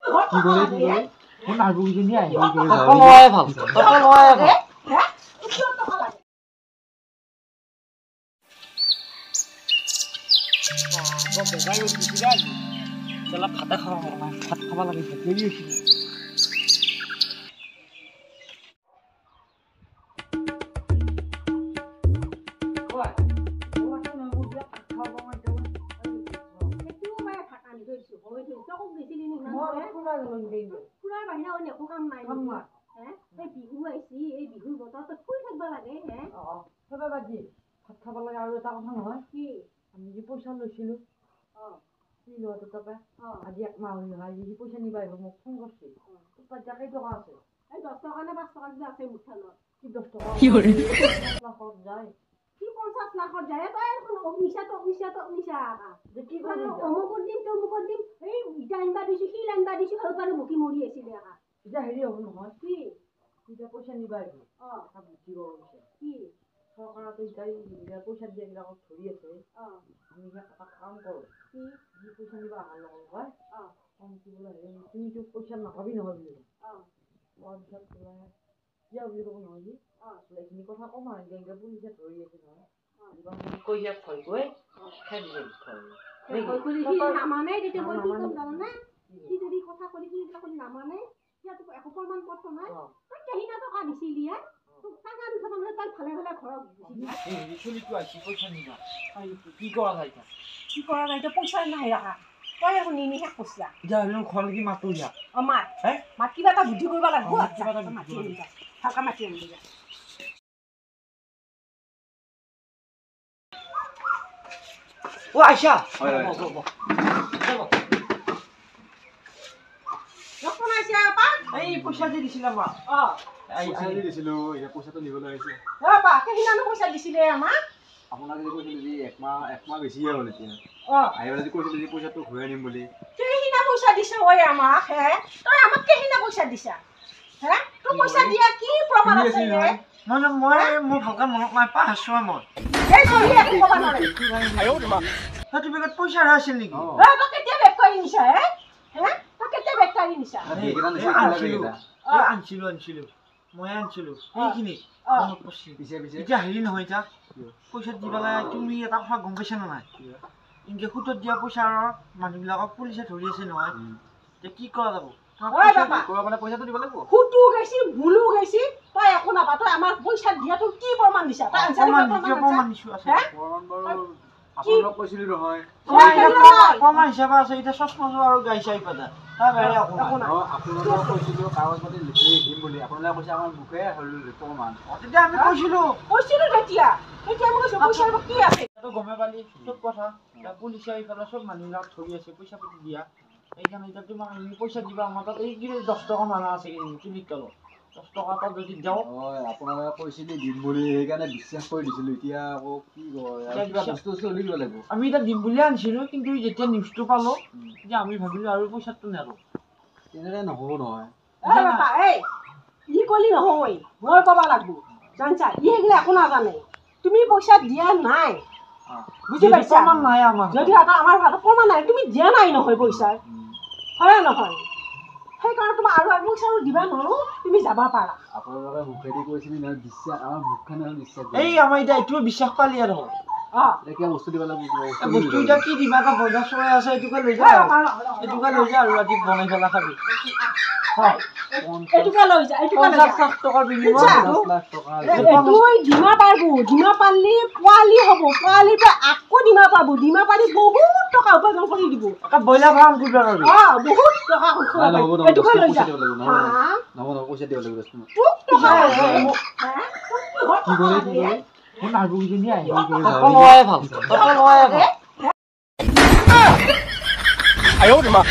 কি করে কি করে কোন আর বুঝি নি আই তক লয় ভাল তক লয় ভাল হ্যাঁ কিয় টকা লাগে বাবা গাই দিছি গাই চলা ভাত খাওয়া ভাত খাবা লাগে দেরি হইছে ফুৰাৰ বাহিৰে অন্য একো কাম নাই এই বিহু আহিছি এই বিহুৰ বতৰটো ফুৰি থাকিব লাগে সবে বাজি ভাত খাব লাগে আৰু এটা কথা নহয় কি আমি যে পইচা লৈছিলো কি লোৱাটো তাপা আজি এক মাহ হ'ল নহয় আজি পইচা নিবা আহিব মোক ফোন কৰিছে তোৰ তাত কেই টকা আছে এই 10 টকা নে 5 টকা যে আছে মুঠালত কি 10 টকা কি কৰে লাখত যায় কি 50 লাখত যায় তই এখন মিছা যে কি কৰি অমুকত দিম এই ইটা আনবা দিছো শিল আনবা দিছো আৰু পাৰো মুখি মৰি আছিল দেখা এতিয়া হেৰি হ'ব নহয় কি এতিয়া পইচা নিবা আহিব তাক বুদ্ধি কৰিব বিচাৰে কি চৰকাৰতো এতিয়া পইচা দিয়া বিলাকক ধৰি আছে আমি এটা কাম কৰোঁ কি যি পইচা নিবা অহাৰ লগত হয় কম কি বোলে তুমিতো পইচা নাভাবি নহয় বুলি কোৱাৰ পিছত বোলে কিয় বুলি ক'ব নহয় যি বোলে এইখিনি কথা ক'ম আৰু এতিয়া পুলিচে ধৰি আছে নহয় কৈ দিয়াক ভয় কৈ খাই দিলে নামানে তেতিয়া মই কি কম জানানে কি যদি কথা কলি কি কলি নামানে ইয়াতো একো প্ৰমাণ পত্ৰ নাই তই কেহিনা টকা দিছিলি তোক টাকা দি খতম তই ভালে ভালে ঘৰত এই চলিটো আইছি পইচা নিবা কি কৰা যায় এতিয়া পইচা নাই ৰাখা তই এখন নিনি শেষ কৰিছা এতিয়া হ'লেও ঘৰ লাগি মাতো যা মাত মাত কিবা এটা বুদ্ধি কৰিব লাগিব ভালকে মাতি আনিবি যা ও আইছা কোন আইছে আপা এই পইচা যে দিছিলা মা পইচা দিছিলো এই পইচাটো নিবলৈ আহিছে আপা কেহিনানো পইচা দিছিলে আমাক আপোনাক যে কৈছিল যে একমাহ বেছিয়ে হ'ল এতিয়া আহিবলৈ যে কৈছিল যে পইচাটো ঘূৰাই নিম বুলি কেহিনা পইচা দিছে ঐ আমাক তই আমাক কেহিনা পইচা দিছা তোৰ পইচা দিয়া কি প্ৰমাণ আছে মানে মই মোৰ ভালকে মনত নাই পাহৰিছো মই এই চলি একো ক'ব নোৱাৰে সেইটো বেগত পইচা আছিল নেকি তই কেতিয়া বেগ কৰি নিছা তই কেতিয়া বেগ কৰি নিছা আনিছিলো মই আনিছিলো সেইখিনি মনত পৰিছে এতিয়া হেৰি নহয় এতিয়া পইচা দি পেলাই তুমি এটা কথা গম পাইছা নে নাই ইনকে সুতত দিয়া পইচাৰ মানুহবিলাকক পুলিচে ধৰি আছে নহয় এতিয়া কি কৰা যাব পইচাটো দিব লাগিব সুতো গৈছি ভুলো গৈছি তই একো নাপা তই আমাৰ পইচা দিয়াটো কি প্ৰমাণ দিছা প্ৰমাণ দিছো আছে আপোনালোক কৈছিলো নহয় প্ৰমাণ হিচাপে আছে এতিয়া চশমা আৰু গাই চাই পাতা আপোনালোকক কৈছিলো কাগজ পাতি লিখি দিম বুলি আপোনালোকে কৈছে আমাৰ মুখে প্ৰমাণ তেতিয়া আমি কৈছিলো কেতিয়া পইচা কি আছে গমে পালি চব কথা পুলিচে এইফালে চব মানুহবিলাক ধৰি আছে পইচা পাতি দিয়া এইকাৰণে এতিয়া তোমাক পইচা দিবা আমাৰ তাত এই 10 টকা মানা আছে তুলিত তলত 10 টকা এটা যদি যাওঁ আপোনালোকে কৈছিলো দিম বুলি সেইকাৰণে বিশ্বাস কৰি দিছিলো এতিয়া আকৌ কি কয় বস্তু চলি দিব লাগিব আমি এতিয়া দিম বুলিয়ে আনিছিলো কিন্তু যেতিয়া নিউজটো পালো তেতিয়া আমি ভাবিলো আৰু পইচাটো নেৰো তেনেদৰে নহ'ব নহয় ই কলি নহয় মই ক'ব লাগিব জানছা ই সেইগিলা একো নাজানে তুমি পইচা দিয়া নাই বুজি পাইছা প্ৰমাণ নাই আমাৰ যদি আমাৰ হাতত প্ৰমাণ নাই তুমি দিয়া নাই নহয় পইচা হয় নহয় সেইকাৰণে তোমাৰ আৰু পইচা দিবা নোৱাৰো তুমি যাব পাৰা আপোনালোকে মুখেদি কৈছিলি নহয় বিশ্বাস আমাৰ মুখখনে বিশ্বাস এই আমাৰ এতিয়া এইটো বিশ্বাস পালি আৰু এতিয়া বস্তু দিব লাগিব বস্তু এতিয়া কি দিবা এটা বজাৰ চৰাই আছে এইটোকে লৈ যা আৰু ৰাতি বনাই পেলাই খাবি এইটোকে লৈ যা 50 লাখ টকাৰ বিনিময়ত 10 লাখ টকা তুই ডিমা পাৰবো ডিমা পাৰলি পোৱালি হ'ব পোৱালিৰ পৰা আকৌ ডিমা পাবো ডিমা পাৰি বহুত টকা উপাৰ্জন কৰি দিব এটা ব্ৰইলাৰ ফাৰ্ম খুলিব আৰু বহুত টকা এইটোকে লৈ যা নহ'ব পইচা দিব লাগিব কি কৰে কোন আৰু বুজি নি আই তক লয় ভাল আয়ো মা